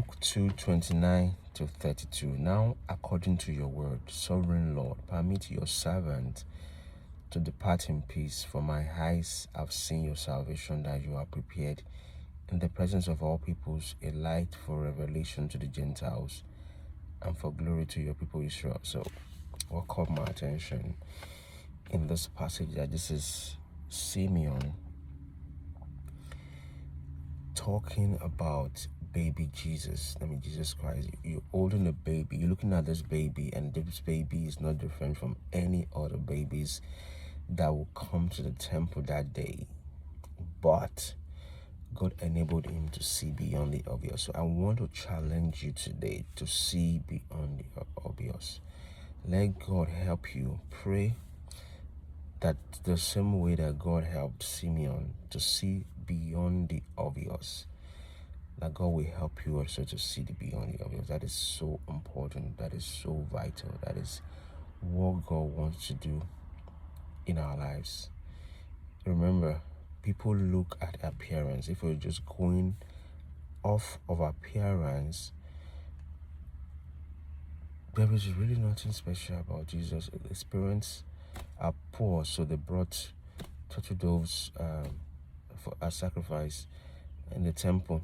Luke 2:29-32. Now, according to your word, sovereign Lord, permit your servant to depart in peace, for my eyes have seen your salvation, that you are prepared in the presence of all peoples, a light for revelation to the Gentiles and for glory to your people Israel. So what caught my attention in this passage, that this is Simeon talking about baby Jesus. I mean, Jesus Christ. You're holding a baby, you're looking at this baby, and this baby is not different from any other babies that will come to the temple that day. But God enabled him to see beyond the obvious. So I want to challenge you today to see beyond the obvious. Let God help you. Pray that the same way that God helped Simeon to see beyond the obvious, that God will help you also to see the beyond the obvious. That is so important. That is so vital. That is what God wants to do in our lives. Remember, people look at appearance. If we're just going off of appearance, there is really nothing special about Jesus. His parents are poor, so they brought turtle doves for a sacrifice in the temple.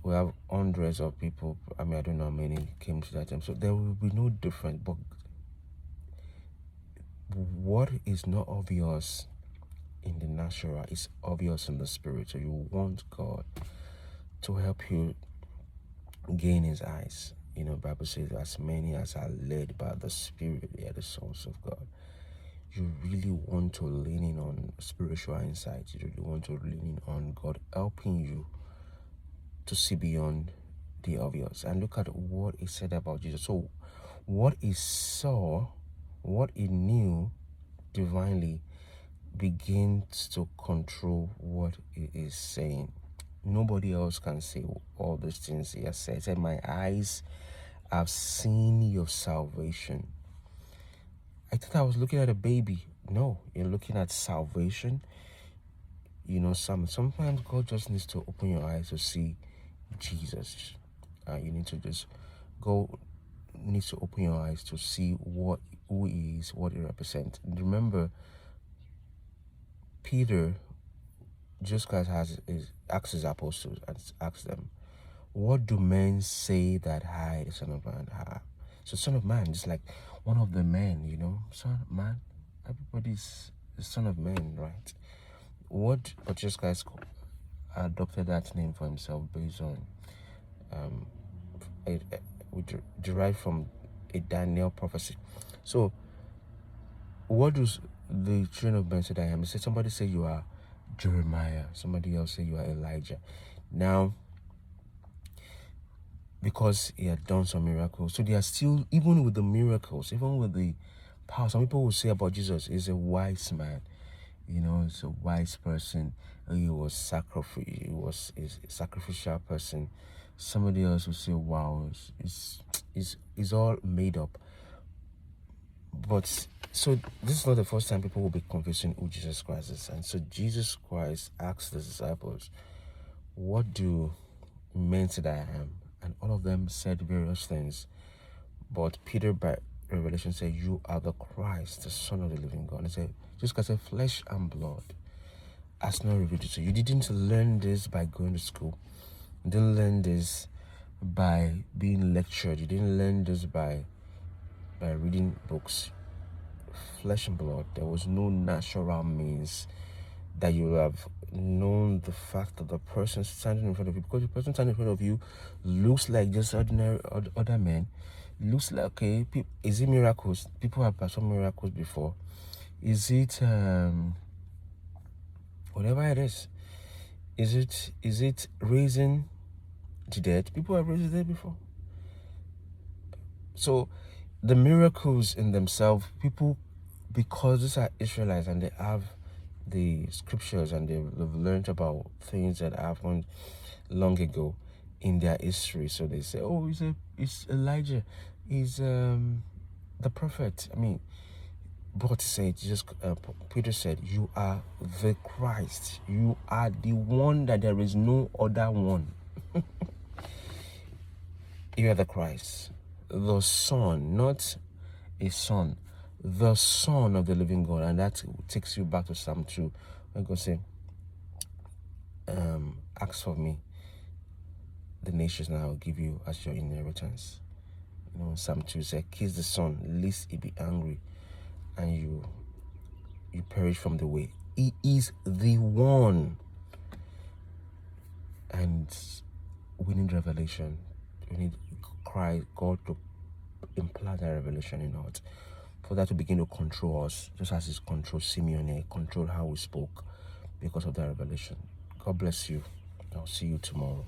We have hundreds of people. I mean, I don't know how many came to that temple. So there will be no difference. But what is not obvious in the natural is obvious in the spirit. So you want God to help you gain his eyes. You know, Bible says, as many as are led by the Spirit, they are the sons of God. You really want to lean in on spiritual insight. You really want to lean in on God helping you to see beyond the obvious. And look at what he said about Jesus. So what he saw, what he knew divinely, begins to control what he is saying. Nobody else can say all these things he has said. He said, my eyes have seen your salvation. I thought I was looking at a baby. No, you're looking at salvation. You know, sometimes God just needs to open your eyes to see Jesus. You need to just needs to open your eyes to see who he is, what he represents. Remember, Peter, Jesus Christ asked his apostles and asked them, what do men say that I, the Son of Man, have? So Son of Man is like one of the men, you know, Son of Man. Everybody's the Son of Man, right? But Jesus Christ adopted that name for himself based on derived from a Daniel prophecy. So what does the children of men say that I am? Somebody say you are Jeremiah. Somebody else say you are Elijah. Now, because he had done some miracles, so they are still, even with the miracles, even with the power, some people will say about Jesus, he's a wise man. You know, he's a wise person. He was a sacrificial person. Somebody else will say, wow, it's all made up. But so this is not the first time people will be confessing who Jesus Christ is. And so Jesus Christ asked the disciples, what do men say that I am? And all of them said various things. But Peter, by revelation, said, you are the Christ, the Son of the living God. And he said, Jesus Christ said, flesh and blood has not revealed it to you. You didn't learn this by going to school. You didn't learn this by being lectured. You didn't learn this by reading books. Flesh and blood. There was no natural means that you have known the fact that the person standing in front of you, because the person standing in front of you looks like just ordinary other men, looks like, okay, is it miracles? People have performed miracles before. Is it whatever it is? Is it raising the dead? People have raised the dead before. So the miracles in themselves, people, because these are Israelites and they have the scriptures and they've learned about things that happened long ago in their history. So they say, oh, it's Elijah, he's the prophet. I mean, but Peter said, you are the Christ. You are the one, that there is no other one. You are the Christ, the Son, not a son, the Son of the living God. And that takes you back to Psalm 2. When God say, ask for me, the nations, and I will give you as your inheritance. You know, Psalm 2 says, kiss the Son, lest he be angry, and you perish from the way. He is the one. And we need revelation. We need God to implant that revelation in us, for that to begin to control us, just as it controlled Simeon, control how we spoke because of that revelation. God bless you. I'll see you tomorrow.